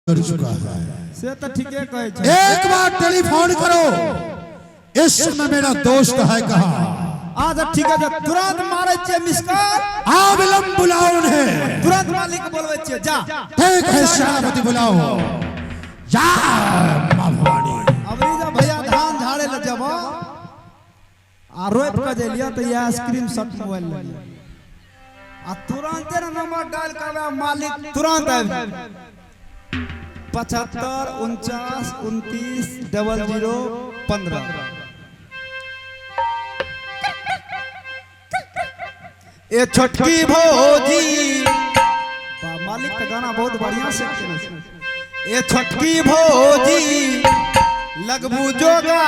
कर चुका है से तो ठीक है कहे छे। एक बार टेलीफोन करो, इस समय मेरा दोस्त है कहाँ? आज ठीक है, तुरंत मारे छे मिस कॉल, विलंब बुलाओ उन्हें, तुरंत मालिक बोलवे छे जा। ठीक है सेनापति बुलाओ, जा मां भवानी। अबरी जा भैया धान झाड़े ले जब आ रोप के जे लिया तो ये आइसक्रीम शॉट मोबाइल ले आ तुरंत तेरा नंबर डायल करवा मालिक तुरंत आवे 75 49 29 00 15। ए छोटकी भौजी मालिक का गाना बहुत बढ़िया से ए छोटकी भौजी लगबू जोगा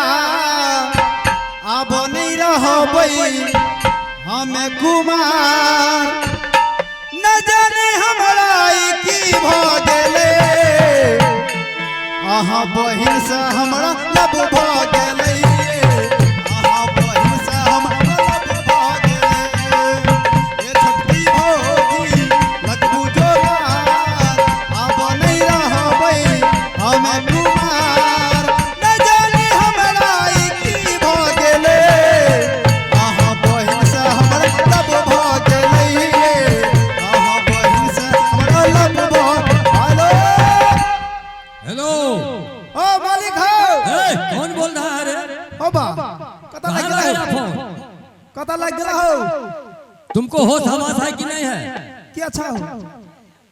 अब नहीं रहबै हमें कुमार न जाने हमरा की भ गेले आहा बहिन से हमरा लब भ गेले आहा बहिन से हमरा लब भ गेले ए छोटकी भौजी लगबू जोगार अब नहीं रहबै हमें कुमार न जाने हमरा की भ गेले आहा बहिन से हमरा लब भ गेले आहा बहिन से हमरा लब भ हेलो ओ मालिक हो। कौन बोल रहा है रे? ओ बा कता लग कहाँ गया लगा फोन? कता लग गया हो? तुमको होश हवास है कि नहीं है? क्या अच्छा हो?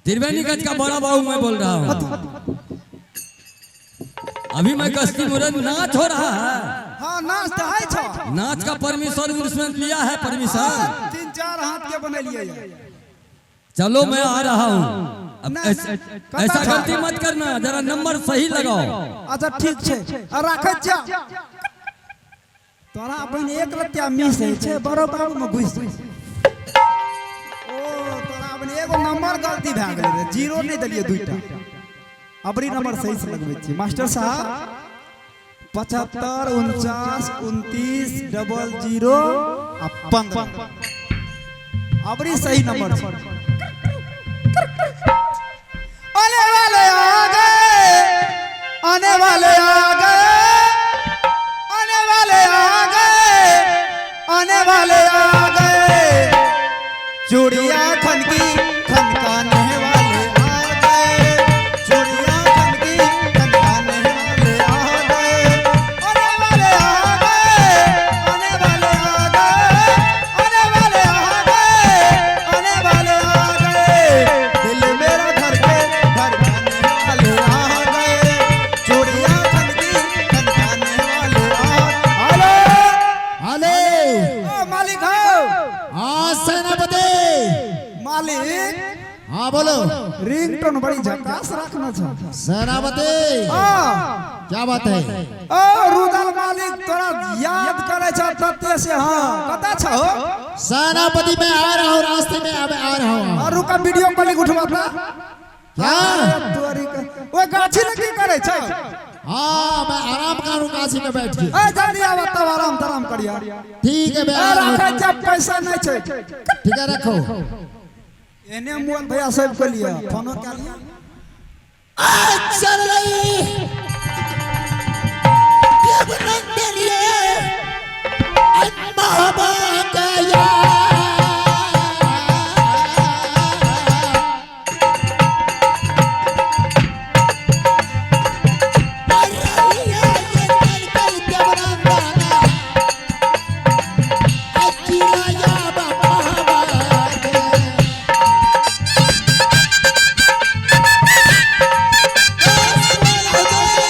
त्रिवेणीगंज का बड़ा बाबू मैं बोल रहा हूँ। अभी मैं कश्ती मुरन नाच हो रहा है। हां नाच तो है छ। नाच का परमिशन उसमें लिया है परमिशन। 3-4 हाथ के बने लिए। चलो मैं आ रहा हूँ। अब ना, ऐसा गलती मत करना, जरा नंबर सही लगाओ। अच्छा ठीक छे राखे जा। तोरा अपन एक रत्या मिस है छे बड़ो बाबू में घुस। ओ तोरा अपन एगो नंबर गलती भ गेले रे, जीरो नहीं दलिए दुईटा। अबरी नंबर सही से लगबै छी मास्टर साहब। 75 49 29 00 आ 15। अबरी सही नंबर छे। आने वाले आ गए, आने वाले आ गए, आने वाले आ गए, आने वाले आ गए। चूड़िया खनकी खनकाने वाले आ गए, चूड़िया खनकी खनकाने वाले आ गए। आने वाले आ गए, आने वाले आ गए, आने वाले आ गए, आने वाले आ गए। दिल मेरा धड़के धड़काने वाले आ गए, चूड़िया खनकी खनकाने वाले हेलो हेलो ओ मालिक हो। हाँ सेनापति। मालिक हाँ बोलो रिंगटोन बड़ी झकास रखना था। सेनापति, हां क्या बात है? ओ रुदल मालिक तोरा याद करे छ तते से। हां कता छ हो? सेनापति मैं आ रहा हूँ, रास्ते में अब आ रहा हूँ। और रुका वीडियो कॉलिंग उठवाता क्या? तोरी ओ गाछी में की करे छ? हाँ मैं आराम करूँ काशी में बैठ के। ए जल्दी आवा तब आराम तराम करिया। ठीक है मैं आ रहा रखे हूँ। जब पैसा नहीं छे। ठीक है रखो। एने मोहन भैया सब के लिए फोनो क्या लिया? चल रही के लिए बाबा गया। Let's go.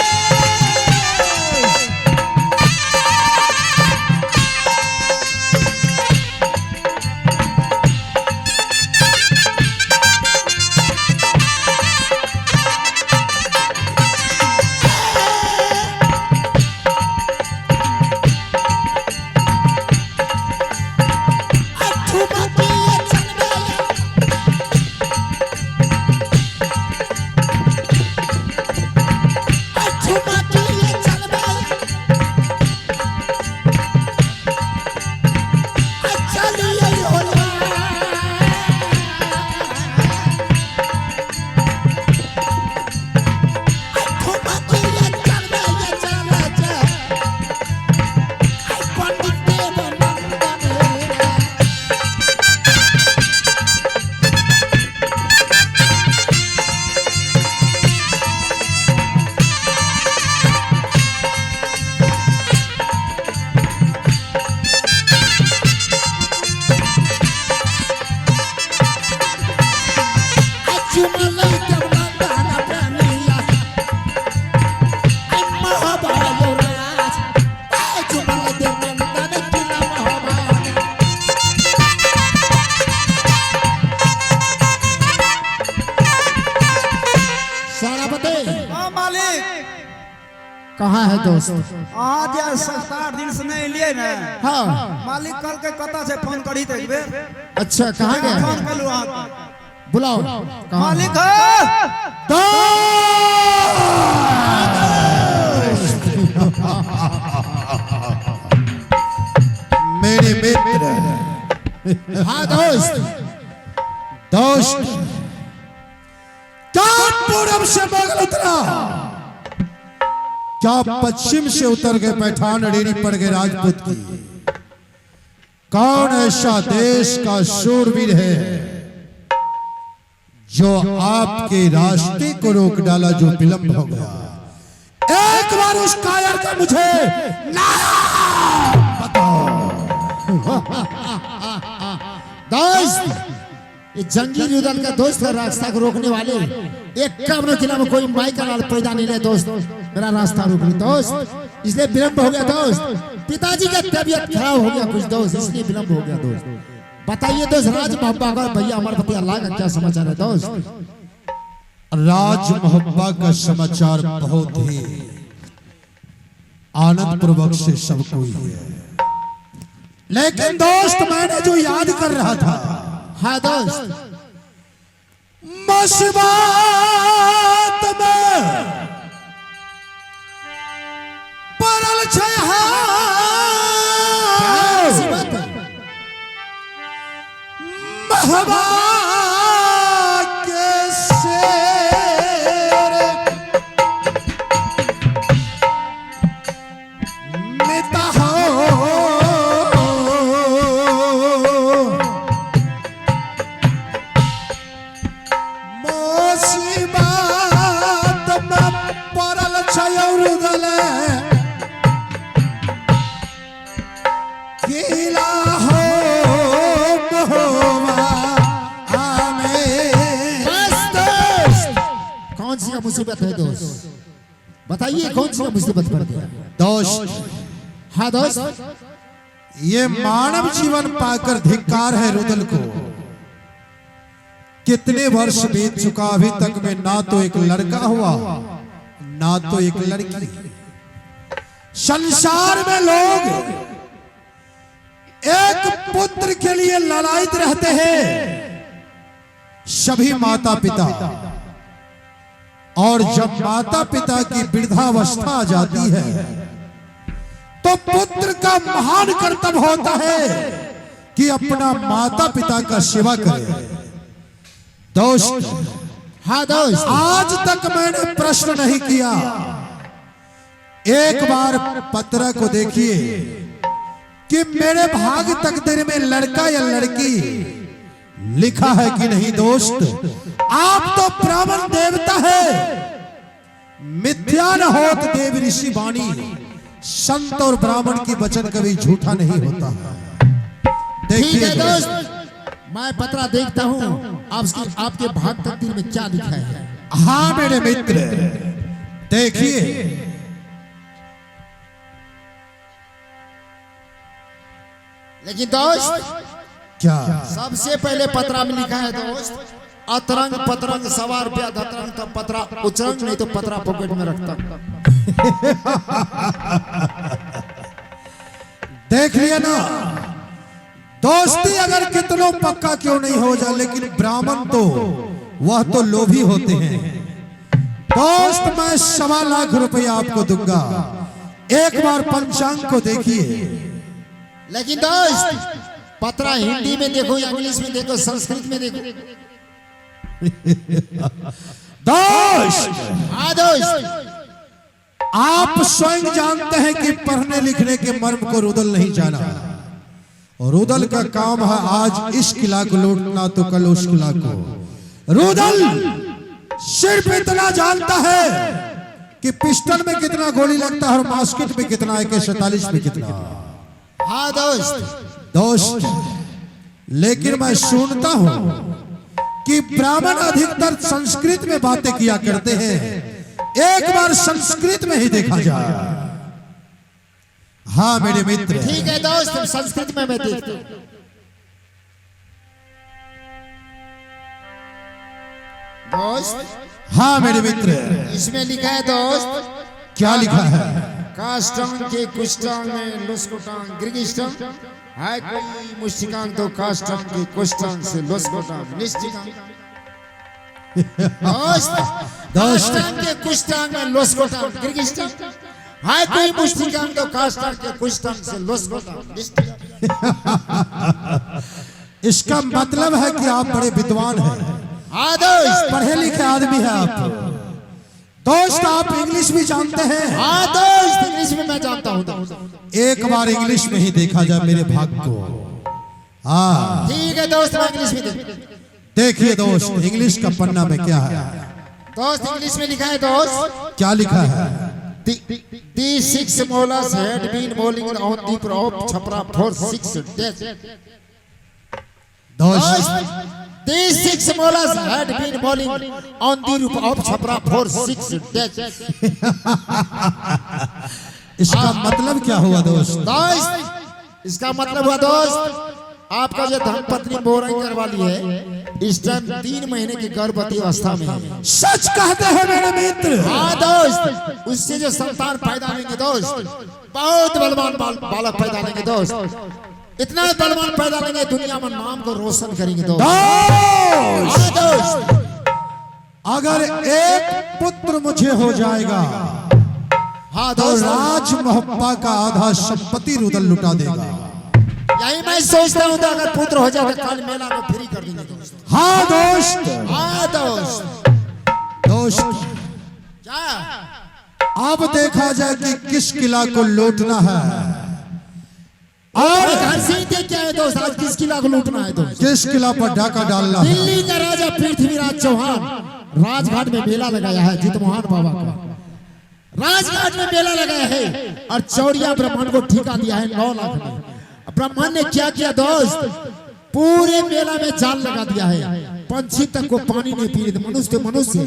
चुमले देवनंदन प्रेमिया महाबालो राज चुमले देवनंदन किला महाबालो सारा बते हाँ मालिक कहाँ है दोस्त? आज या 7-8 दिन से नहीं लिए ना। हाँ मालिक कल के कता से फोन करी थे एक बेर। अच्छा कहाँ गया? फोन कर लूँ आप बुलाओ कहाँ? मालिक है मेरे मित्र। हाँ दोस्त दोस्त क्या पूरब से बगल उतरा, क्या पश्चिम से उतर गए पैठान डेरी पड़ गए राजपूत की। कौन ऐसा देश का शूरवीर है जो आपके रास्ते को रोक डाला, जो विलंब हो गया? एक बार उस कायर का मुझे नाम बताओ। दोस्त ये जंगी रुदल का दोस्त है, रास्ता को रोकने वाले। एक कब्र किला में कोई माई का लाल पैदा नहीं है दोस्त, मेरा रास्ता रोक ली दोस्त, इसलिए विलंब हो गया दोस्त। पिताजी का तबीयत खराब हो गया कुछ दोस्त, इसलिए विलंब हो गया दोस्त। बताइए दोस्त, राज मोहब्बा का भैया हमारे पति अल्लाह का क्या समाचार है दोस्त? राज मोहब्बा का समाचार बहुत ही आनंद पूर्वक से सब कोई है, लेकिन दोस्त मैंने जो याद कर रहा था, हाँ दोस्त, मुसीबत में पड़ल छै महबा के शेर मिटा हो मुसीबत में पड़ल छै रुदल किला हो मुसीबत है दोस्त, बताइए कौन सी मुसीबत पड़ गया दोस्त? हाँ दोस्त, ये मानव जीवन पाकर धिक्कार है रुदल को। कितने वर्ष बीत चुका, अभी तक में ना तो एक लड़का हुआ ना तो एक लड़की। संसार में लोग एक पुत्र के लिए ललायित रहते हैं, सभी माता पिता, और जब माता पिता की वृद्धावस्था आ जाती है तो पुत्र का महान कर्तव्य होता है कि अपना माता पिता का सेवा करे। दोस्त, हाँ दोस्त, आज तक मैंने प्रश्न नहीं किया, एक बार पत्र को देखिए कि मेरे भाग तकदीर में लड़का या लड़की लिखा है कि नहीं। दोस्त, आप तो ब्राह्मण देवता है, मिथ्या न होत देव ऋषि वाणी, संत और ब्राह्मण की वचन कभी झूठा नहीं होता। देखिए दोस्त, मैं पत्रा देखता हूँ आपके भाग तकदीर में क्या लिखा है। हाँ मेरे मित्र, देखिए लेकिन दोस्त क्या सबसे पहले पत्रा में लिखा है दोस्त, अतरंग पतरंग सवार पे धतरंग, तो पत्रा उचरंग, नहीं तो पत्रा पॉकेट में रखता। देख लिया ना दोस्ती, अगर कितनों पक्का क्यों नहीं हो जाए, लेकिन ब्राह्मण तो वह तो लोभी होते हैं। दोस्त, मैं 1.25 लाख रुपया आपको दूंगा, एक बार पंचांग को देखिए। लेकिन दोस्त, पत्रा हिंदी में देखो, इंग्लिश में देखो, संस्कृत में देखो। दोस्त, हाँ दोस्त, आप स्वयं जानते हैं कि पढ़ने लिखने के मर्म को रुदल नहीं जाना, और रुदल का काम है आज इस किला को लूटना तो कल उस किला को। रुदल सिर्फ इतना जानता है कि पिस्टल में कितना गोली लगता है और मास्केट में कितना, AK-47 में कितना। हाँ दोस्त, दोस्त, लेकिन मैं सुनता हूं कि ब्राह्मण अधिकतर संस्कृत में बातें किया करते हैं, एक बार संस्कृत में ही देखा जाए। हाँ मेरे मित्र, ठीक है दोस्त, संस्कृत में मैं देखता हूं। दोस्त, हाँ मेरे मित्र, इसमें लिखा है दोस्त, क्या लिखा है? काष्टांग के कुष्टांग में लुस्कुटांग गिरगिष्टांग है, कोई मुष्टिकांग तो काष्टांग के कुष्टांग से लुस्कुटांग निष्टिकांग। दोस्त, काष्टांग के कुष्टांग में लुस्कुटांग गिरगिष्टांग है, कोई मुष्टिकांग तो काष्टांग के कुष्टांग से लुस्कुटांग निष्टिकांग। इसका मतलब है कि आप बड़े विद्वान हैं। हाँ दोस्त, पढ़े लिखे आदमी है आप। दोस्त आप इंग्लिश भी जानते हैं? हाँ दोस्त, इंग्लिश में मैं जानता हूँ दोस्त। एक बार इंग्लिश में ही देखा जाए मेरे भाग को। हाँ ठीक है दोस्त, मैं इंग्लिश में देखता। देखिए दोस्त, इंग्लिश का पन्ना में क्या है? दोस्त इंग्लिश में लिखा है दोस्त, क्या लिखा है? The 6 molars had been bowling on the prop chapra for 6 days. दोस्त The 6 molars had been bowling on the roof of chapra for 6 days. इसका मतलब क्या हुआ दोस्त? दोस्त इसका मतलब हुआ दोस्त, आपका जो धर्मपत्नी बोरिंग करवा ली है, इस टाइम 3 महीने की गर्भवती अवस्था में है। सच कहते हैं मेरे मित्र। हाँ दोस्त, उससे जो संतान पैदा लेंगे दोस्त, बहुत बलवान बालक पैदा लेंगे दोस्त, इतना बलवान पैदा लेंगे दुनिया में नाम को रोशन करेंगे दोस्त। हाँ दोस्त, अगर एक पुत्र मुझे हो जाएगा, हाँ तो दोस्त, राज मोहब्बा का आधा संपत्ति रुदल लुटा देगा। यही मैं सोचता हूँ, तो अगर पुत्र हो जाए तो कल मेला को फ्री कर देंगे दोस्त। हाँ दोस्त। हाँ दोस्त, दोस्त क्या अब देखा जाए कि किस किला को लूटना है और घर से ही देख के आए दोस्त, आज किस किला को लूटना है दोस्त? किस किला पर डाका डालना है। दिल्ली का राजा पृथ्वीराज चौहान राजघाट में मेला लगाया है, जितमोहन बाबा का राजघाट में मेला लगाया है, और चौड़िया ब्राह्मण को ठेका दिया है 9 लाख में। ब्राह्मण ने क्या किया दोस्त, पूरे मेला में जाल लगा दिया है, पंछी तक को पानी नहीं पीने देते, मनुष्य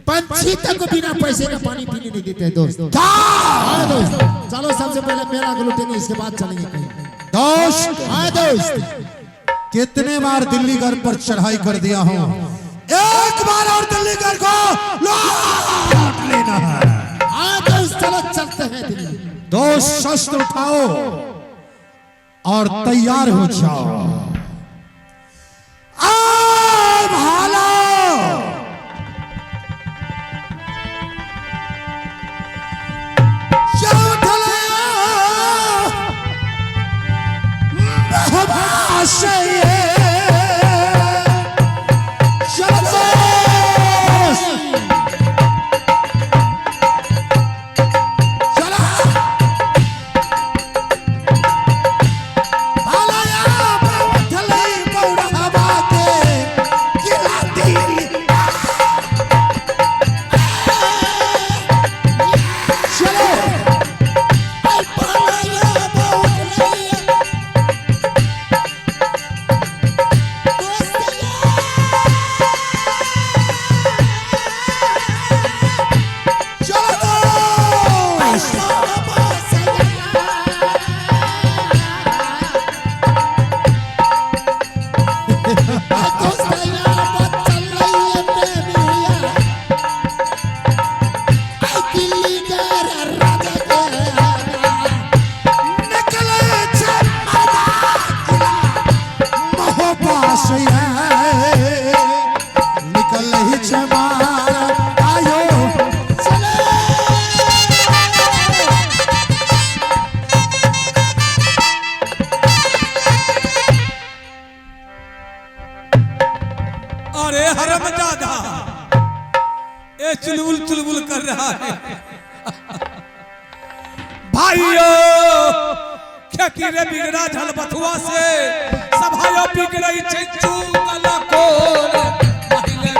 पंछी तक को बिना पैसे का पानी पीने नहीं देते हैं दोस्त। हाँ दोस्त, चलो सबसे पहले मेला को लूटेंगे, इसके बाद चलेंगे कहीं। दोस्त हाँ दोस्त, कितने बार दिल्लीगढ़ पर चढ़ाई कर दिया हूँ, एक बार और दिल्लीगढ़ को लूट लेना है। हाँ दोस्त, चलो चलते हैं दिल्ली। दोस्त शस्त्र उठाओ और तैयार हो जाओ। अब हालो अरे हरामजादा, ये चुलबुल चुलबुल कर रहा है। भाइयों, क्या की रे बिगड़ा झल बथुआ से सभायो बिगड़ई चंचू।